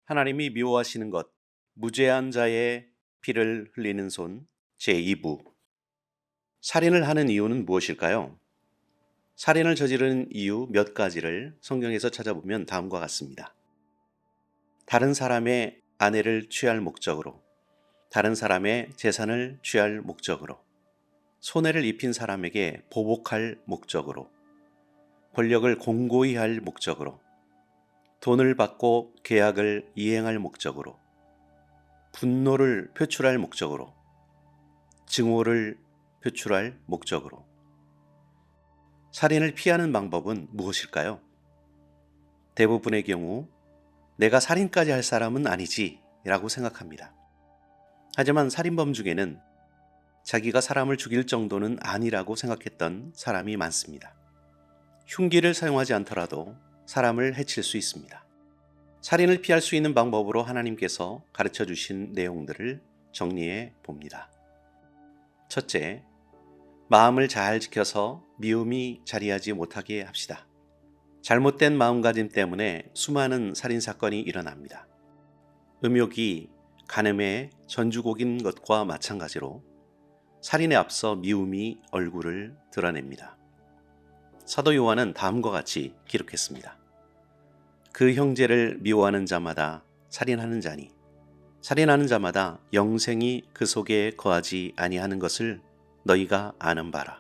하나님이 미워하시는 것, 무죄한 자의 피를 흘리는 손 제2부. 살인을 하는 이유는 무엇일까요? 살인을 저지르는 이유 몇 가지를 성경에서 찾아보면 다음과 같습니다. 다른 사람의 아내를 취할 목적으로, 다른 사람의 재산을 취할 목적으로, 손해를 입힌 사람에게 보복할 목적으로, 권력을 공고히 할 목적으로, 돈을 받고 계약을 이행할 목적으로, 분노를 표출할 목적으로, 증오를 표출할 목적으로. 살인을 피하는 방법은 무엇일까요? 대부분의 경우 내가 살인까지 할 사람은 아니지 라고 생각합니다. 하지만 살인범 중에는 자기가 사람을 죽일 정도는 아니라고 생각했던 사람이 많습니다. 흉기를 사용하지 않더라도 사람을 해칠 수 있습니다. 살인을 피할 수 있는 방법으로 하나님께서 가르쳐 주신 내용들을 정리해 봅니다. 첫째, 마음을 잘 지켜서 미움이 자리하지 못하게 합시다. 잘못된 마음가짐 때문에 수많은 살인사건이 일어납니다. 음욕이 간음에 전주곡인 것과 마찬가지로 살인에 앞서 미움이 얼굴을 드러냅니다. 사도 요한은 다음과 같이 기록했습니다. 그 형제를 미워하는 자마다 살인하는 자니 살인하는 자마다 영생이 그 속에 거하지 아니하는 것을 너희가 아는 바라.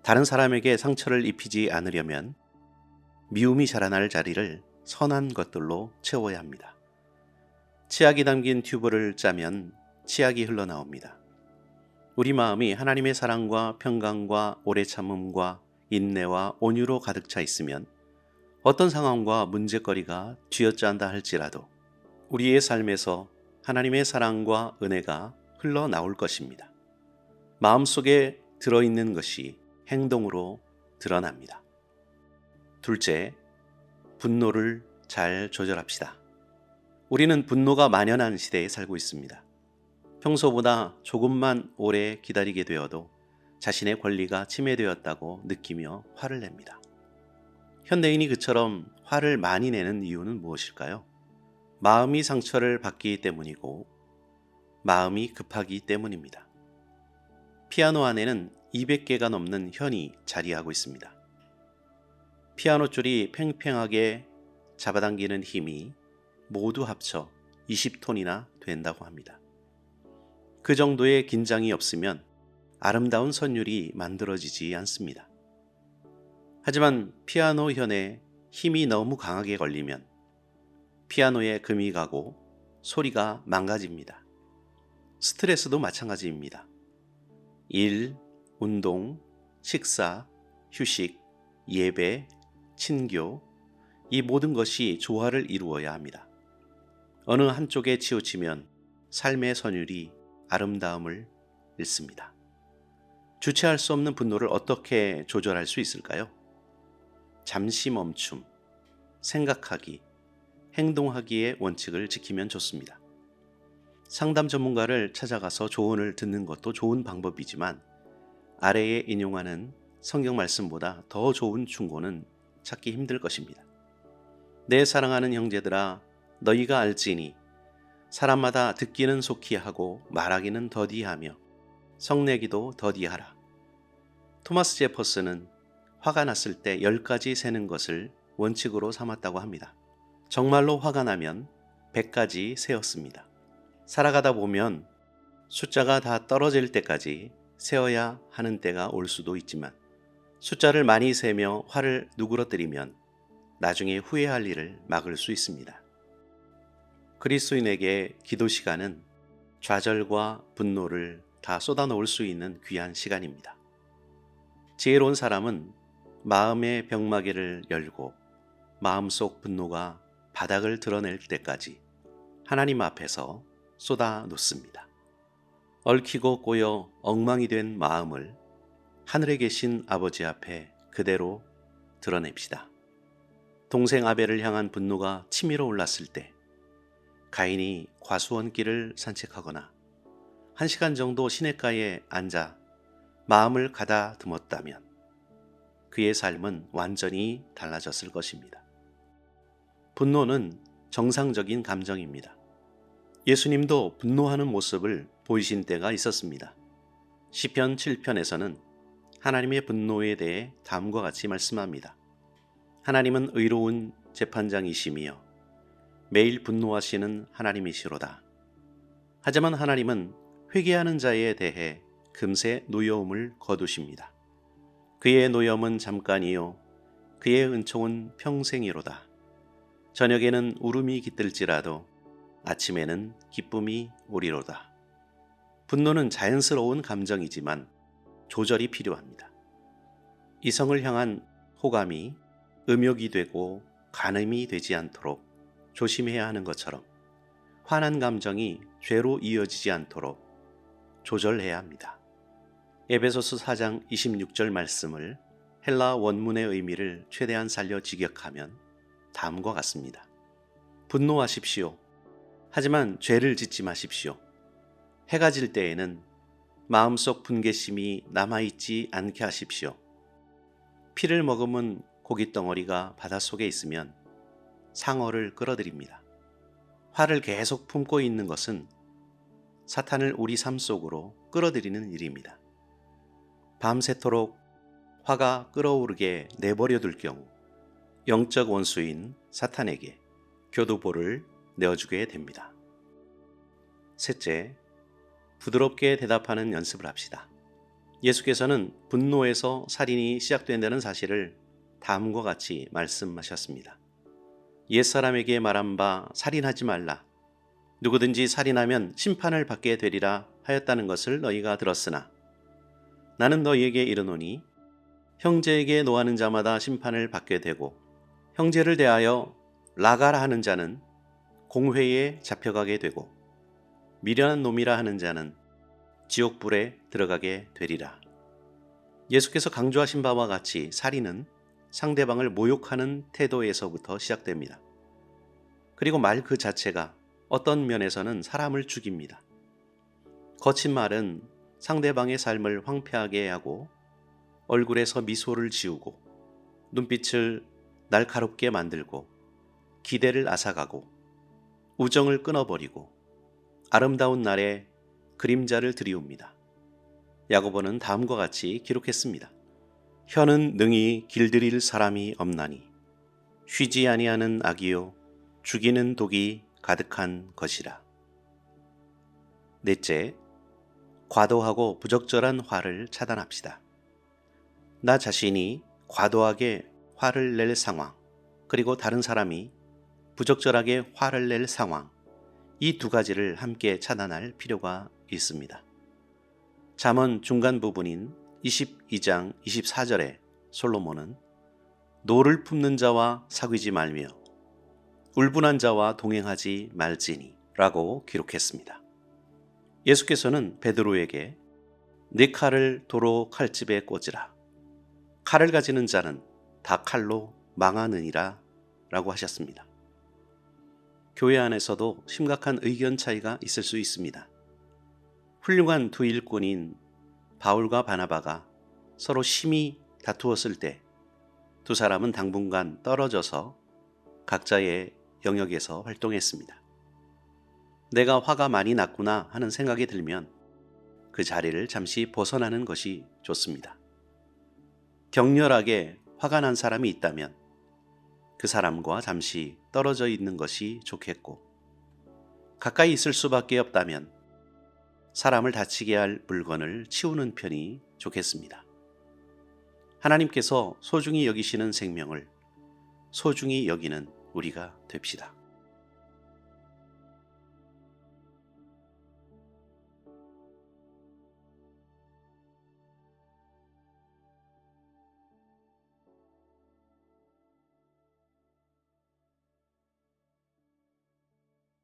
다른 사람에게 상처를 입히지 않으려면 미움이 자라날 자리를 선한 것들로 채워야 합니다. 치약이 담긴 튜브를 짜면 치약이 흘러나옵니다. 우리 마음이 하나님의 사랑과 평강과 오래 참음과 인내와 온유로 가득 차 있으면 어떤 상황과 문제거리가 쥐어짠다 할지라도 우리의 삶에서 하나님의 사랑과 은혜가 흘러나올 것입니다. 마음속에 들어있는 것이 행동으로 드러납니다. 둘째, 분노를 잘 조절합시다. 우리는 분노가 만연한 시대에 살고 있습니다. 평소보다 조금만 오래 기다리게 되어도 자신의 권리가 침해되었다고 느끼며 화를 냅니다. 현대인이 그처럼 화를 많이 내는 이유는 무엇일까요? 마음이 상처를 받기 때문이고 마음이 급하기 때문입니다. 피아노 안에는 200개가 넘는 현이 자리하고 있습니다. 피아노 줄이 팽팽하게 잡아당기는 힘이 모두 합쳐 20톤이나 된다고 합니다. 그 정도의 긴장이 없으면 아름다운 선율이 만들어지지 않습니다. 하지만 피아노 현에 힘이 너무 강하게 걸리면 피아노에 금이 가고 소리가 망가집니다. 스트레스도 마찬가지입니다. 일, 운동, 식사, 휴식, 예배, 친교, 이 모든 것이 조화를 이루어야 합니다. 어느 한쪽에 치우치면 삶의 선율이 아름다움을 잃습니다. 주체할 수 없는 분노를 어떻게 조절할 수 있을까요? 잠시 멈춤, 생각하기, 행동하기의 원칙을 지키면 좋습니다. 상담 전문가를 찾아가서 조언을 듣는 것도 좋은 방법이지만 아래에 인용하는 성경 말씀보다 더 좋은 충고는 찾기 힘들 것입니다. 내 사랑하는 형제들아, 너희가 알지니 사람마다 듣기는 속히 하고 말하기는 더디하며 성내기도 더디하라. 토마스 제퍼슨은 화가 났을 때 10가지 세는 것을 원칙으로 삼았다고 합니다. 정말로 화가 나면 100가지 세었습니다. 살아가다 보면 숫자가 다 떨어질 때까지 세어야 하는 때가 올 수도 있지만 숫자를 많이 세며 화를 누그러뜨리면 나중에 후회할 일을 막을 수 있습니다. 그리스도인에게 기도 시간은 좌절과 분노를 다 쏟아놓을 수 있는 귀한 시간입니다. 지혜로운 사람은 마음의 병마개를 열고 마음속 분노가 바닥을 드러낼 때까지 하나님 앞에서 쏟아 놓습니다. 얽히고 꼬여 엉망이 된 마음을 하늘에 계신 아버지 앞에 그대로 드러냅시다. 동생 아벨을 향한 분노가 치밀어 올랐을 때 가인이 과수원길을 산책하거나 1시간 정도 시냇가에 앉아 마음을 가다듬었다면 그의 삶은 완전히 달라졌을 것입니다. 분노는 정상적인 감정입니다. 예수님도 분노하는 모습을 보이신 때가 있었습니다. 시편 7편에서는 하나님의 분노에 대해 다음과 같이 말씀합니다. 하나님은 의로운 재판장이시며 매일 분노하시는 하나님이시로다. 하지만 하나님은 회개하는 자에 대해 금세 노여움을 거두십니다. 그의 노여움은 잠깐이요 그의 은총은 평생이로다. 저녁에는 울음이 깃들지라도 아침에는 기쁨이 오리로다. 분노는 자연스러운 감정이지만 조절이 필요합니다. 이성을 향한 호감이 음욕이 되고 간음이 되지 않도록 조심해야 하는 것처럼 화난 감정이 죄로 이어지지 않도록 조절해야 합니다. 에베소서 4장 26절 말씀을 헬라 원문의 의미를 최대한 살려 직역하면 다음과 같습니다. 분노하십시오. 하지만 죄를 짓지 마십시오. 해가 질 때에는 마음속 분개심이 남아있지 않게 하십시오. 피를 머금은 고깃덩어리가 바닷속에 있으면 상어를 끌어들입니다. 화를 계속 품고 있는 것은 사탄을 우리 삶 속으로 끌어들이는 일입니다. 밤새도록 화가 끓어오르게 내버려 둘 경우 영적 원수인 사탄에게 교두보를 내어주게 됩니다. 셋째, 부드럽게 대답하는 연습을 합시다. 예수께서는 분노에서 살인이 시작된다는 사실을 다음과 같이 말씀하셨습니다. 옛사람에게 말한 바 살인하지 말라. 누구든지 살인하면 심판을 받게 되리라 하였다는 것을 너희가 들었으나 나는 너희에게 이르노니 형제에게 노하는 자마다 심판을 받게 되고 형제를 대하여 라가라 하는 자는 공회에 잡혀가게 되고 미련한 놈이라 하는 자는 지옥불에 들어가게 되리라. 예수께서 강조하신 바와 같이 살인은 상대방을 모욕하는 태도에서부터 시작됩니다. 그리고 말 그 자체가 어떤 면에서는 사람을 죽입니다. 거친 말은 상대방의 삶을 황폐하게 하고 얼굴에서 미소를 지우고 눈빛을 날카롭게 만들고 기대를 앗아가고 우정을 끊어버리고 아름다운 날에 그림자를 드리웁니다. 야고보는 다음과 같이 기록했습니다. 혀는 능히 길들일 사람이 없나니 쉬지 아니하는 악이요 죽이는 독이 가득한 것이라. 넷째, 과도하고 부적절한 화를 차단합시다. 나 자신이 과도하게 화를 낼 상황, 그리고 다른 사람이 부적절하게 화를 낼 상황, 이 두 가지를 함께 차단할 필요가 있습니다. 잠언 중간 부분인 22장 24절에 솔로몬은 노를 품는 자와 사귀지 말며 울분한 자와 동행하지 말지니 라고 기록했습니다. 예수께서는 베드로에게 네 칼을 도로 칼집에 꽂으라. 칼을 가지는 자는 다 칼로 망하느니라 라고 하셨습니다. 교회 안에서도 심각한 의견 차이가 있을 수 있습니다. 훌륭한 두 일꾼인 바울과 바나바가 서로 심히 다투었을 때 두 사람은 당분간 떨어져서 각자의 영역에서 활동했습니다. 내가 화가 많이 났구나 하는 생각이 들면 그 자리를 잠시 벗어나는 것이 좋습니다. 격렬하게 화가 난 사람이 있다면 그 사람과 잠시 떨어져 있는 것이 좋겠고, 가까이 있을 수밖에 없다면 사람을 다치게 할 물건을 치우는 편이 좋겠습니다. 하나님께서 소중히 여기시는 생명을 소중히 여기는 우리가 됩시다.